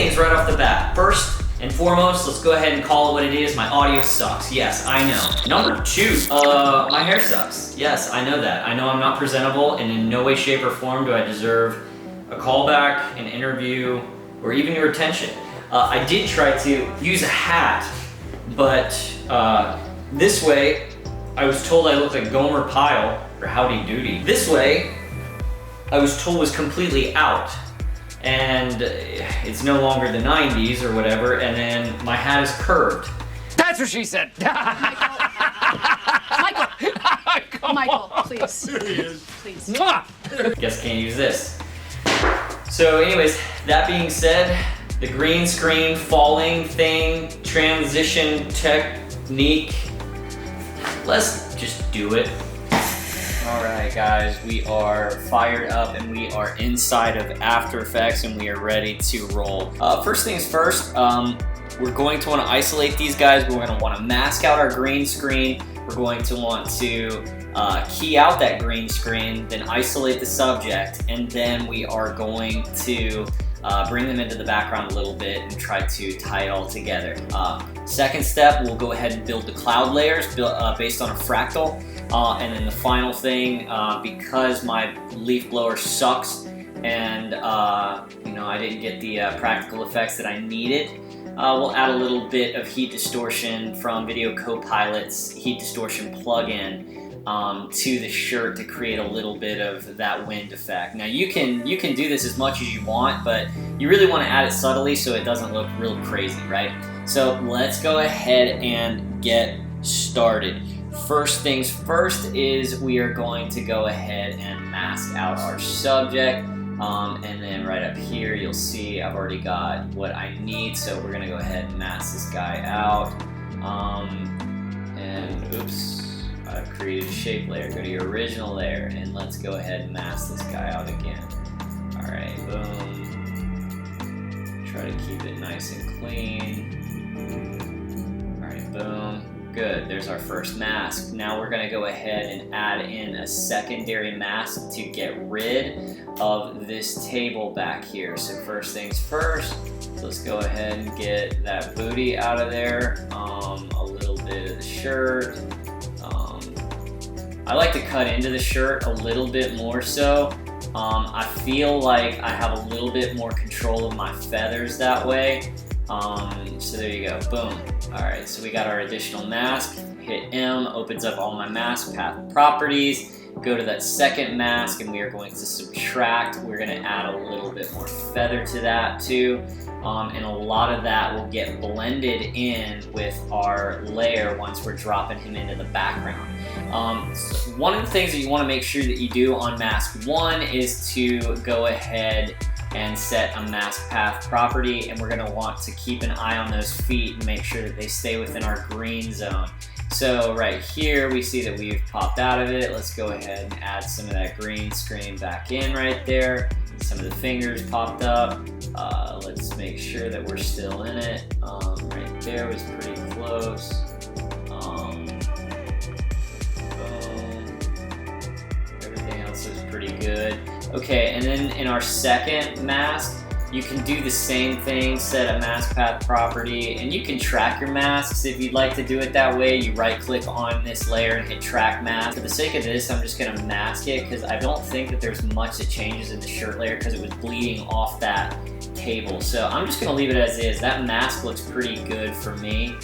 things right off the bat. First and foremost, let's go ahead and call it what it is. My audio sucks. Yes, I know. Number 2, my hair sucks. Yes, I know that. I know I'm not presentable, and in no way, shape, or form do I deserve a callback, an interview, or even your attention. I did try to use a hat, but this way, I was told I looked like Gomer Pyle, or Howdy Doody. This way, I was told was completely out. And it's no longer the 90s or whatever, and then my hat is curved. That's what she said. Michael, please. Please. Guess can't use this. So anyways, that being said, the green screen falling thing, transition technique, let's just do it. Alright guys, we are fired up and we are inside of After Effects and we are ready to roll. First things first, we're going to want to isolate these guys. We're going to want to mask out our green screen. We're going to want to key out that green screen, then isolate the subject, and then we are going to bring them into the background a little bit and try to tie it all together. Second step, we'll go ahead and build the cloud layers based on a fractal. And then the final thing, because my leaf blower sucks and I didn't get the practical effects that I needed, we'll add a little bit of heat distortion from Video Copilot's heat distortion plugin to the shirt to create a little bit of that wind effect. Now you can do this as much as you want, but you really want to add it subtly so it doesn't look real crazy, right? So let's go ahead and get started. First things first is we are going to go ahead and mask out our subject, and then right up here you'll see I've already got what I need, so we're gonna go ahead and mask this guy out. And oops, I've created a shape layer. Go to your original layer and let's go ahead and mask this guy out again. Alright, boom. Try to keep it nice and clean. Alright, boom. Good, there's our first mask. Now we're gonna go ahead and add in a secondary mask to get rid of this table back here. So first things first, let's go ahead and get that booty out of there, a little bit of the shirt. I like to cut into the shirt a little bit more so. I feel like I have a little bit more control of my feathers that way. So there you go, boom. Alright, so we got our additional mask, hit M, opens up all my mask path properties, go to that second mask and we are going to subtract. We're going to add a little bit more feather to that too, and a lot of that will get blended in with our layer once we're dropping him into the background. So one of the things that you want to make sure that you do on mask 1 is to go ahead and set a mask path property, and we're going to want to keep an eye on those feet and make sure that they stay within our green zone. So right here we see that we've popped out of it. Let's go ahead and add some of that green screen back in right there. Some of the fingers popped up. Let's make sure that we're still in it. Right there was pretty close. Boom. Everything else is pretty good. Okay, and then in our second mask, you can do the same thing, set a mask path property, and you can track your masks if you'd like to do it that way. You right click on this layer and hit track mask. For the sake of this, I'm just gonna mask it because I don't think that there's much that changes in the shirt layer because it was bleeding off that table. So I'm just gonna leave it as is. That mask looks pretty good for me.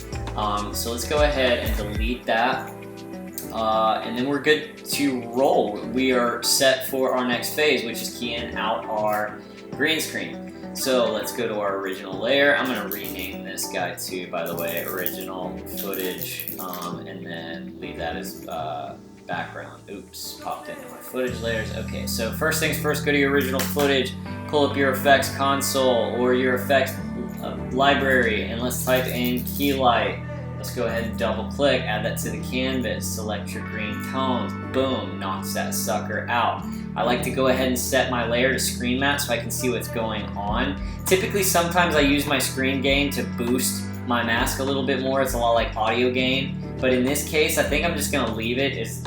So let's go ahead and delete that. And then we're good to roll. We are set for our next phase, which is keying out our green screen. So let's go to our original layer. I'm gonna rename this guy too, by the way, original footage, and then leave that as background. Oops, popped into my footage layers. Okay, so first things first, go to your original footage, pull up your effects console or your effects library, and let's type in key light. Let's go ahead and double click, add that to the canvas, select your green tones, boom, knocks that sucker out. I like to go ahead and set my layer to screen matte so I can see what's going on. Typically, sometimes I use my screen gain to boost my mask a little bit more. It's a lot like audio gain. But in this case, I think I'm just gonna leave it as,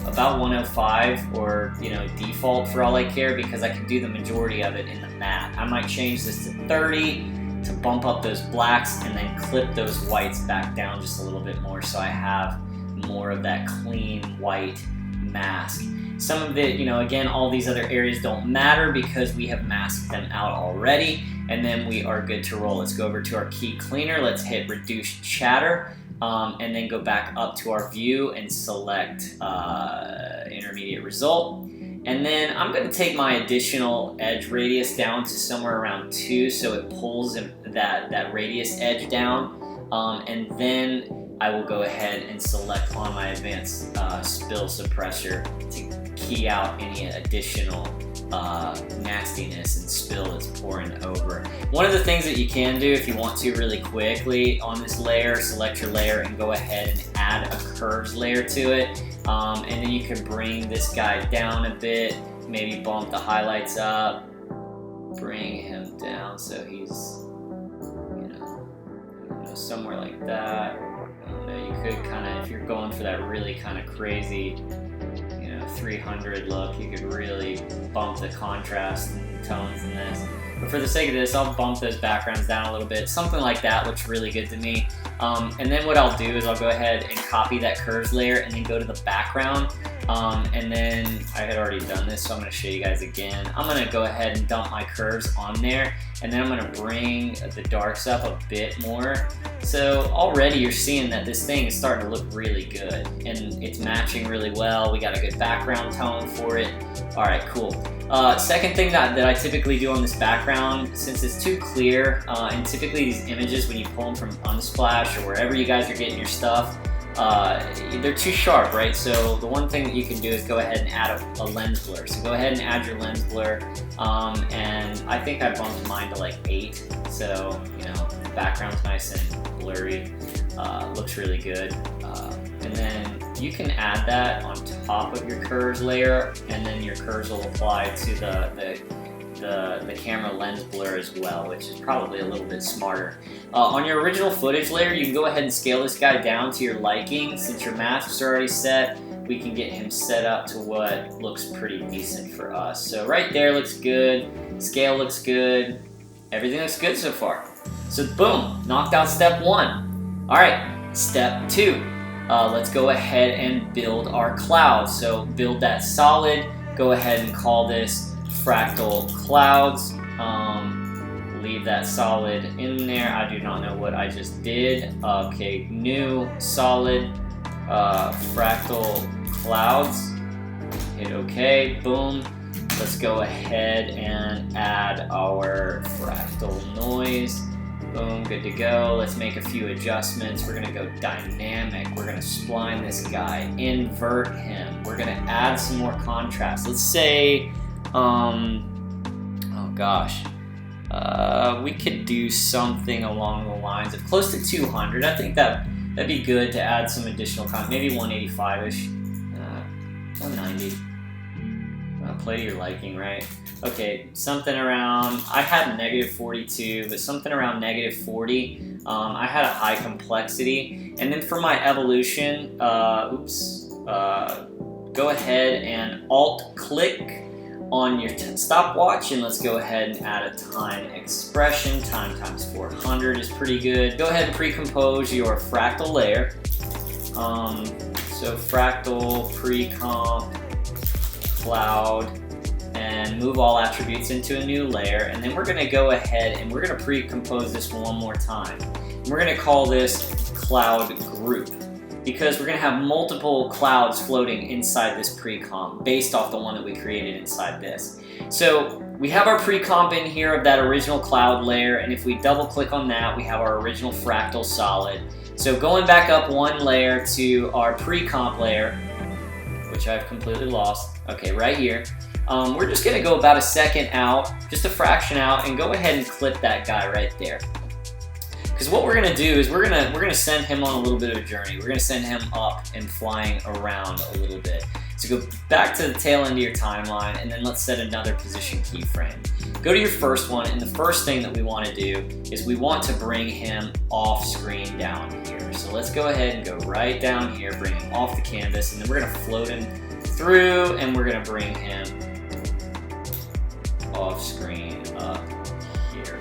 about 105 or, default for all I care because I can do the majority of it in the matte. I might change this to 30 to bump up those blacks and then clip those whites back down just a little bit more so I have more of that clean white mask. Some of it, you know, again, all these other areas don't matter because we have masked them out already, and then we are good to roll. Let's go over to our key cleaner. Let's hit reduce chatter, and then go back up to our view and select intermediate result. And then I'm going to take my additional edge radius down to somewhere around 2 so it pulls that radius edge down, and then I will go ahead and select on my advanced spill suppressor to key out any additional nastiness and spill that's pouring over. One of the things that you can do if you want to really quickly on this layer, select your layer and go ahead and add a curves layer to it, and then you can bring this guy down a bit, maybe bump the highlights up, bring him down so he's, you know, somewhere like that. You could kind of, if you're going for that really kind of crazy, 300 look, you could really bump the contrast and tones in this. But for the sake of this, I'll bump those backgrounds down a little bit. Something like that looks really good to me. And then what I'll do is I'll go ahead and copy that curves layer and then go to the background. And then I had already done this, so I'm going to show you guys again. I'm going to go ahead and dump my curves on there, and then I'm going to bring the darks up a bit more. So already you're seeing that this thing is starting to look really good, and it's matching really well. We got a good background tone for it. All right, cool. Second thing that I typically do on this background, since it's too clear, and typically these images, when you pull them from Unsplash or wherever you guys are getting your stuff, they're too sharp, right? So the one thing that you can do is go ahead and add a lens blur. So go ahead and add your lens blur, and I think I bumped mine to like 8, so the background's nice and blurry, looks really good. And then you can add that on top of your curves layer, and then your curves will apply to the camera lens blur as well, which is probably a little bit smarter. On your original footage layer, you can go ahead and scale this guy down to your liking. Since your masks are already set, we can get him set up to what looks pretty decent for us. So right there looks good, scale looks good, everything looks good so far. So boom, knocked out step 1. All right, step 2. Let's go ahead and build our cloud. So build that solid, go ahead and call this fractal clouds. Leave that solid in there. I do not know what I just did. Okay, new solid fractal clouds. Hit OK, boom. Let's go ahead and add our fractal noise. Boom, good to go. Let's make a few adjustments. We're gonna go dynamic. We're gonna spline this guy, invert him. We're gonna add some more contrast. Let's say, oh gosh, we could do something along the lines of close to 200. I think that'd be good to add some additional contrast. Maybe 185-ish, 190. Play to your liking, right? Okay, something around, I had -42, but something around -40. I had a high complexity. And then for my evolution, go ahead and Alt-click on your stopwatch, and let's go ahead and add a time expression. Time times 400 is pretty good. Go ahead and pre-compose your fractal layer. So fractal, pre-comp, cloud, and move all attributes into a new layer, and then we're going to go ahead and we're going to pre-compose this one more time. And we're going to call this cloud group, because we're going to have multiple clouds floating inside this pre-comp based off the one that we created inside this. So we have our pre-comp in here of that original cloud layer, and if we double click on that, we have our original fractal solid. So going back up one layer to our pre-comp layer, which I've completely lost. Okay, right here. We're just gonna go about a second out, just a fraction out, and go ahead and clip that guy right there. Because what we're gonna do is we're gonna send him on a little bit of a journey. We're gonna send him up and flying around a little bit. So go back to the tail end of your timeline, and then let's set another position keyframe. Go to your first one, and the first thing that we want to do is we want to bring him off screen down here. So let's go ahead and go right down here, bring him off the canvas, and then we're gonna float him through, and we're gonna bring him off screen up here.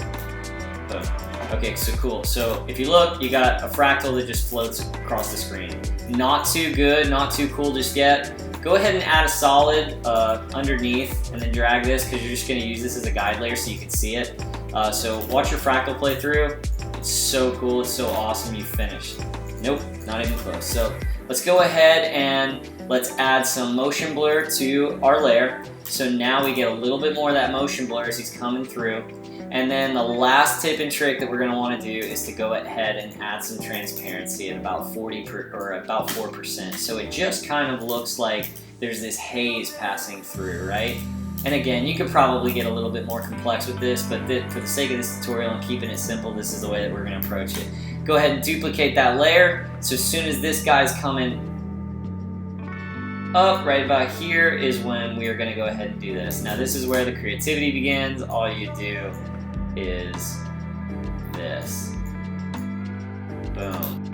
Boom. Okay, so cool. So if you look, you got a fractal that just floats across the screen. Not too good, not too cool just yet. Go ahead and add a solid underneath and then drag this because you're just going to use this as a guide layer so you can see it. So watch your fractal play through. It's so cool, it's so awesome, you finished. Nope, not even close. So let's go ahead and let's add some motion blur to our layer. So now we get a little bit more of that motion blur as he's coming through. And then the last tip and trick that we're going to want to do is to go ahead and add some transparency at about 4%. So it just kind of looks like there's this haze passing through, right? And again, you could probably get a little bit more complex with this, but for the sake of this tutorial and keeping it simple, this is the way that we're going to approach it. Go ahead and duplicate that layer. So as soon as this guy's coming up right about here is when we are going to go ahead and do this. Now this is where the creativity begins. All you do is this. Boom.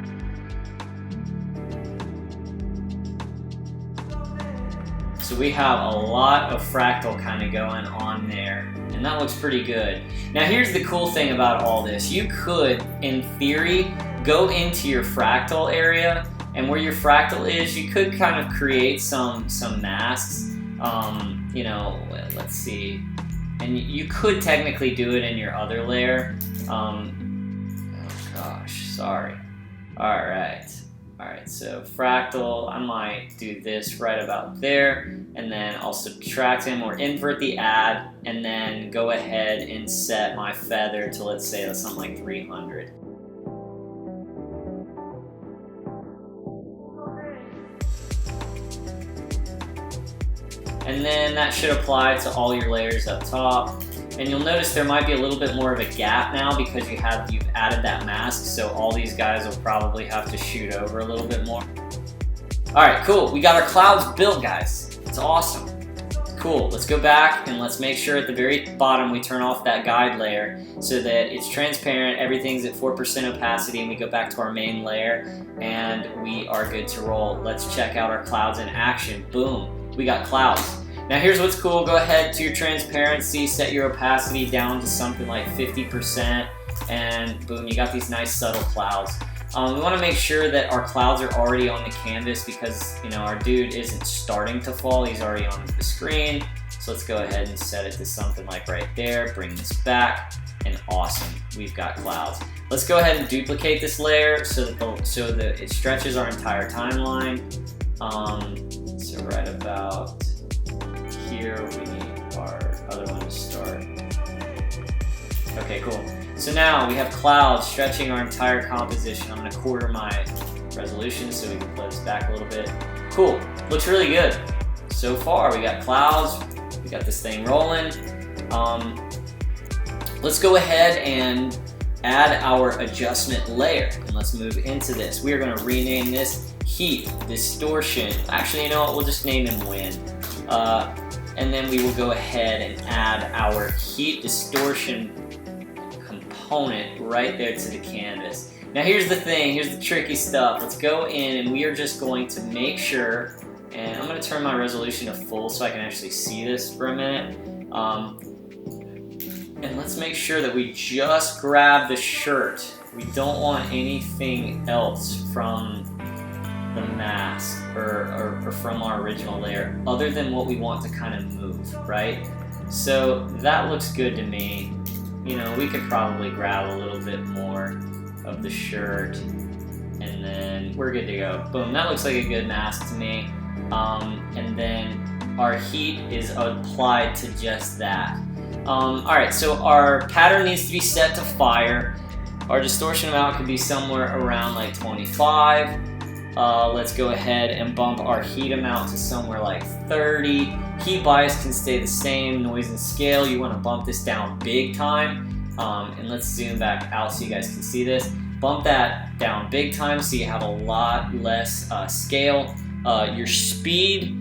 So we have a lot of fractal kind of going on there, and that looks pretty good. Now here's the cool thing about all this. You could, in theory, go into your fractal area, and where your fractal is, you could kind of create some masks. You know, let's see. And you could technically do it in your other layer. Oh gosh, sorry. Alright, so fractal, I might do this right about there, and then I'll subtract him or invert the add, and then go ahead and set my feather to, let's say, that's something like 300. And then that should apply to all your layers up top. And you'll notice there might be a little bit more of a gap now because you've added that mask, so all these guys will probably have to shoot over a little bit more. Alright, cool. We got our clouds built, guys. It's awesome. Cool. Let's go back and let's make sure at the very bottom we turn off that guide layer so that it's transparent, everything's at 4% opacity, and we go back to our main layer and we are good to roll. Let's check out our clouds in action. Boom. We got clouds. Now here's what's cool. Go ahead to your transparency, set your opacity down to something like 50%, and boom, you got these nice subtle clouds. We want to make sure that our clouds are already on the canvas because, you know, our dude isn't starting to fall, he's already on the screen. So let's go ahead and set it to something like right there, bring this back, and awesome, we've got clouds. Let's go ahead and duplicate this layer so that it stretches our entire timeline. So right about here, we need our other one to start. Okay, cool. So now we have clouds stretching our entire composition. I'm going to quarter my resolution so we can play this back a little bit. Cool. Looks really good. So far, we got clouds. We got this thing rolling. Let's go ahead and add our adjustment layer. And let's move into this. We are going to rename this Heat Distortion. Actually, you know what? We'll just name him Wind. And then we will go ahead and add our heat distortion component right there to the canvas. Now here's the thing, here's the tricky stuff. Let's go in and we are just going to make sure, and I'm going to turn my resolution to full so I can actually see this for a minute. And let's make sure that we just grab the shirt. We don't want anything else from the mask or from our original layer other than what we want to kind of move, right? So that looks good to me. You know, we could probably grab a little bit more of the shirt and then we're good to go. Boom, that looks like a good mask to me. And then our heat is applied to just that. Alright, so our pattern needs to be set to fire. Our distortion amount could be somewhere around like 25. Let's go ahead and bump our heat amount to somewhere like 30. Heat bias can stay the same. Noise and scale, you want to bump this down big time. And let's zoom back out so you guys can see this. Bump that down big time so you have a lot less scale. Your speed,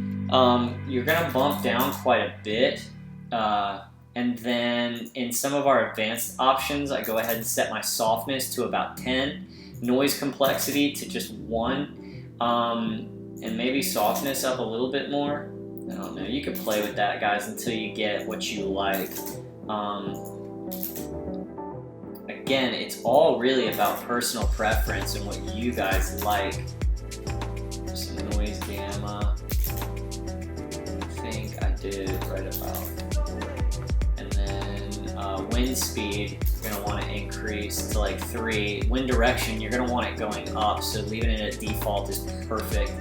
you're going to bump down quite a bit. And then in some of our advanced options, I go ahead and set my softness to about 10. Noise complexity to just 1. And maybe softness up a little bit more. I don't know, you can play with that, guys, until you get what you like. again, it's all really about personal preference and what you guys like. Some noise gamma. I think I did right about. And then wind speed, you're gonna want to increase to like 3. Wind direction, you're gonna want it going up, so leaving it at default is perfect.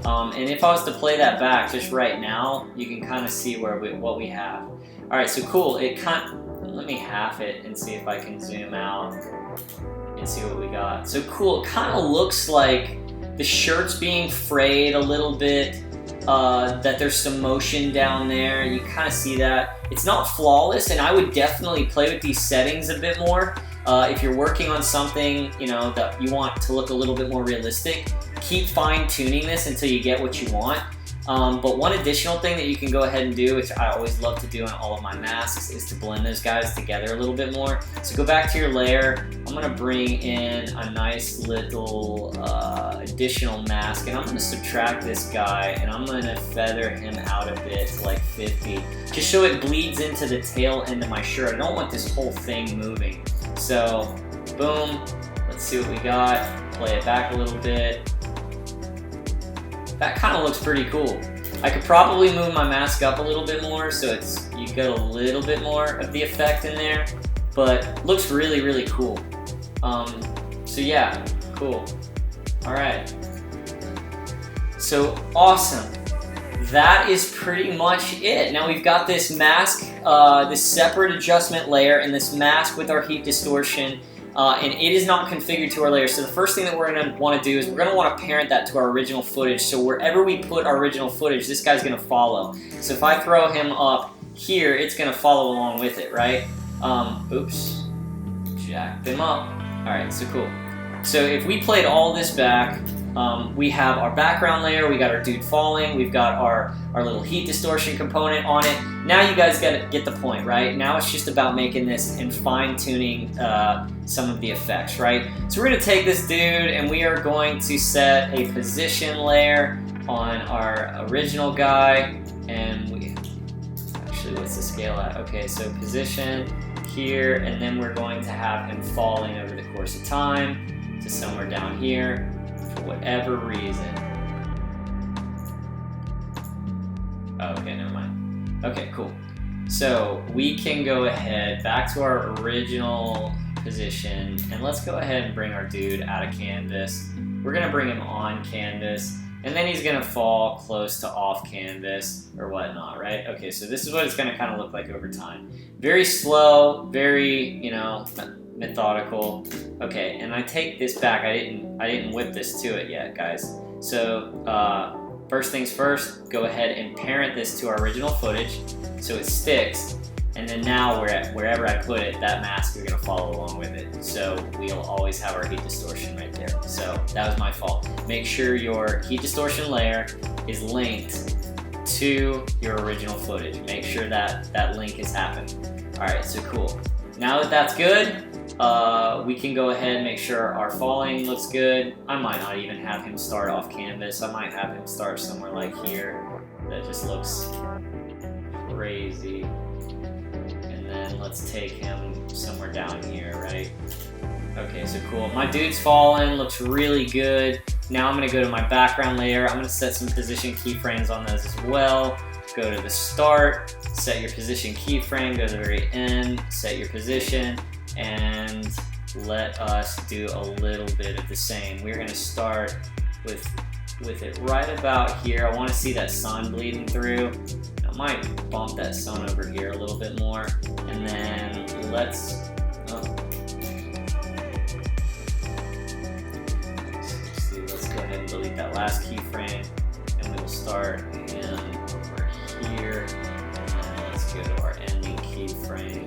And if I was to play that back just right now, you can kind of see what we have. All right, so cool. Let me half it and see if I can zoom out and see what we got. So cool. It kind of looks like the shirt's being frayed a little bit. That there's some motion down there. You kind of see that. It's not flawless, and I would definitely play with these settings a bit more. If you're working on something, you know, that you want to look a little bit more realistic, keep fine-tuning this until you get what you want. But one additional thing that you can go ahead and do, which I always love to do on all of my masks, is to blend those guys together a little bit more. So go back to your layer. I'm gonna bring in a nice little additional mask, and I'm gonna subtract this guy, and I'm gonna feather him out a bit to like 50, just so it bleeds into the tail end of my shirt. I don't want this whole thing moving. So, boom, let's see what we got. Play it back a little bit. That kind of looks pretty cool. I could probably move my mask up a little bit more, so you get a little bit more of the effect in there, but looks really, really cool. So yeah, cool. All right. So awesome. That is pretty much it. Now we've got this mask, this separate adjustment layer, and this mask with our heat distortion. And it is not configured to our layer. So the first thing that we're going to want to do is we're going to want to parent that to our original footage. So wherever we put our original footage, this guy's going to follow. So if I throw him up here, it's going to follow along with it, right? Oops, jacked him up. All right, so cool. So if we played all this back, we have our background layer, we got our dude falling, we've got our little heat distortion component on it. Now you guys get the point, right? Now it's just about making this and fine-tuning some of the effects, right? So we're gonna take this dude and we are going to set a position layer on our original guy, and actually, what's the scale at? Okay, so position here, and then we're going to have him falling over the course of time to somewhere down here. For whatever reason. Oh, okay, never mind. Okay, cool. So we can go ahead back to our original position, and let's go ahead and bring our dude out of canvas. We're gonna bring him on canvas, and then he's gonna fall close to off canvas or whatnot, right? Okay, so this is what it's gonna kind of look like over time. Very slow, very, you know, methodical. Okay, and I take this back. I didn't whip this to it yet, guys. So first things first, go ahead and parent this to our original footage so it sticks, and then now wherever I put it, that mask is gonna follow along with it. So we'll always have our heat distortion right there. So that was my fault. Make sure your heat distortion layer is linked to your original footage. Make sure that that link is happening. All right, so cool. Now that that's good, we can go ahead and make sure our falling looks good. I might not even have him start off canvas. I might have him start somewhere like here. That just looks crazy. And then let's take him somewhere down here, right? Okay, so cool. My dude's falling, looks really good. Now I'm gonna go to my background layer. I'm gonna set some position keyframes on those as well. Go to the start, set your position keyframe, go to the very end, set your position, and let us do a little bit of the same. We're gonna start with it right about here. I wanna see that sun bleeding through. I might bump that sun over here a little bit more, and then let's go ahead and delete that last keyframe, and we will start him over here, and then let's go to our ending keyframe,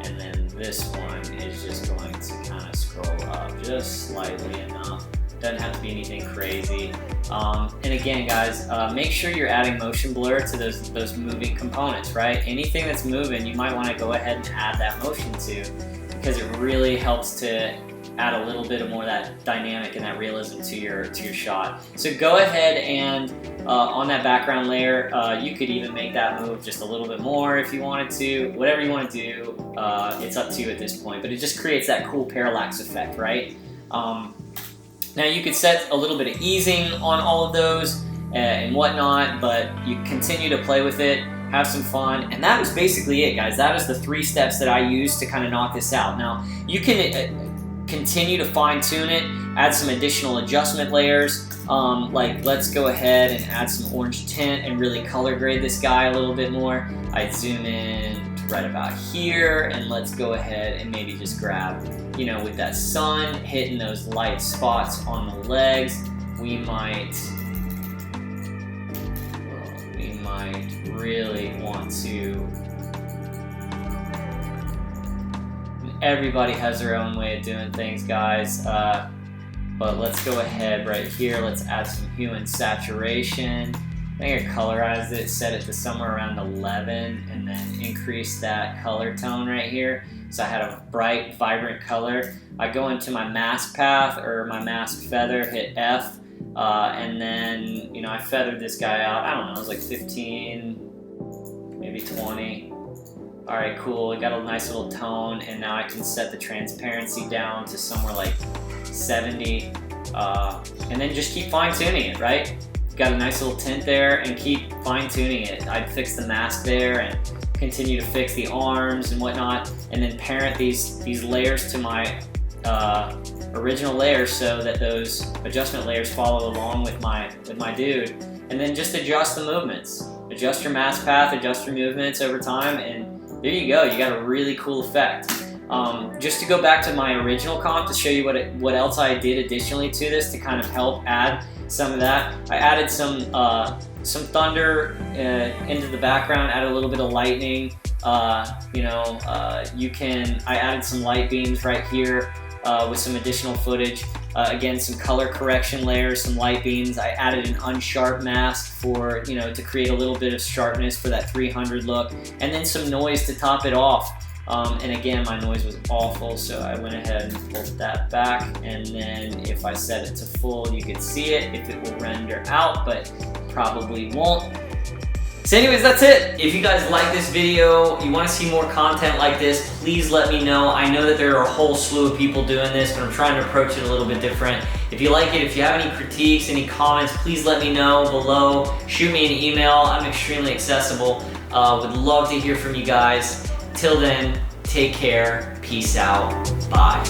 and then this one is just going to kind of scroll up just slightly enough. Doesn't have to be anything crazy. And again, guys, make sure you're adding motion blur to those moving components, right? Anything that's moving, you might want to go ahead and add that motion to, because it really helps to add a little bit of more of that dynamic and that realism to your shot. So go ahead and on that background layer, you could even make that move just a little bit more if you wanted to. Whatever you want to do, it's up to you at this point, but it just creates that cool parallax effect, right? Now you could set a little bit of easing on all of those and whatnot, but you continue to play with it, have some fun, and that was basically it, guys. That is the 3 steps that I used to kind of knock this out. Now you can continue to fine tune it, add some additional adjustment layers, like let's go ahead and add some orange tint and really color grade this guy a little bit more. I'd zoom in right about here, and let's go ahead and maybe just grab, you know, with that sun hitting those light spots on the legs, we might really want to. Everybody has their own way of doing things, guys, but let's go ahead right here. Let's add some hue and saturation. I think I colorized it, set it to somewhere around 11, and then increase that color tone right here. So I had a bright, vibrant color. I go into my mask path or my mask feather, hit F, and then, you know, I feathered this guy out. I don't know, it was like 15, maybe 20. All right, cool, it got a nice little tone, and now I can set the transparency down to somewhere like 70, and then just keep fine tuning it, right? Got a nice little tint there, and keep fine tuning it. I'd fix the mask there and continue to fix the arms and whatnot, and then parent these layers to my original layers so that those adjustment layers follow along with my dude, and then just adjust the movements. Adjust your mask path, adjust your movements over time, and there you go. You got a really cool effect. Just to go back to my original comp to show you what else I did additionally to this to kind of help add some of that. I added some thunder into the background, added a little bit of lightning. You know, I added some light beams right here with some additional footage. Again, some color correction layers, some light beams. I added an unsharp mask for, you know, to create a little bit of sharpness for that 300 look, and then some noise to top it off. And again, my noise was awful, so I went ahead and pulled that back, and then if I set it to full, you could see it, if it will render out, but probably won't. So anyways, that's it. If you guys like this video, you want to see more content like this, please let me know. I know that there are a whole slew of people doing this, but I'm trying to approach it a little bit different. If you like it, if you have any critiques, any comments, please let me know below. Shoot me an email. I'm extremely accessible. Would love to hear from you guys. Till then, take care. Peace out. Bye.